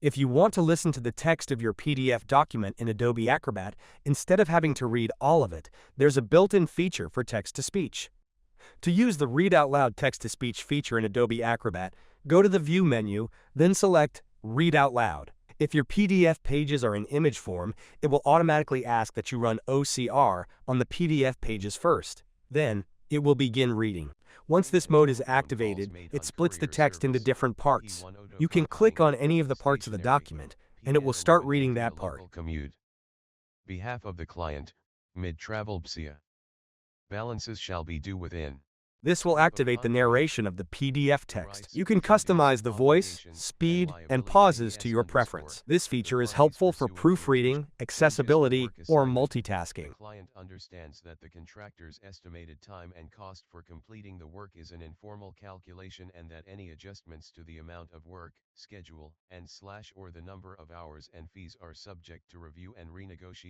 If you want to listen to the text of your PDF document in Adobe Acrobat instead of having to read all of it, there's a built-in feature for text-to-speech. To use the Read Out Loud text-to-speech feature in Adobe Acrobat, go to the View menu, then select Read Out Loud. If your PDF pages are in image form, it will automatically ask that you run OCR on the PDF pages first. Then, it will begin reading. Once this mode is activated, it splits the text into different parts. You can click on any of the parts of the document, and it will start reading that part. Commute. Behalf of the client, mid-travel PSIA. Balances shall be due within. This will activate the narration of the PDF text. You can customize the voice, speed, and pauses to your preference. This feature is helpful for proofreading, accessibility, or multitasking. The client understands that the contractor's estimated time and cost for completing the work is an informal calculation and that any adjustments to the amount of work, schedule, and/or the number of hours and fees are subject to review and renegotiation.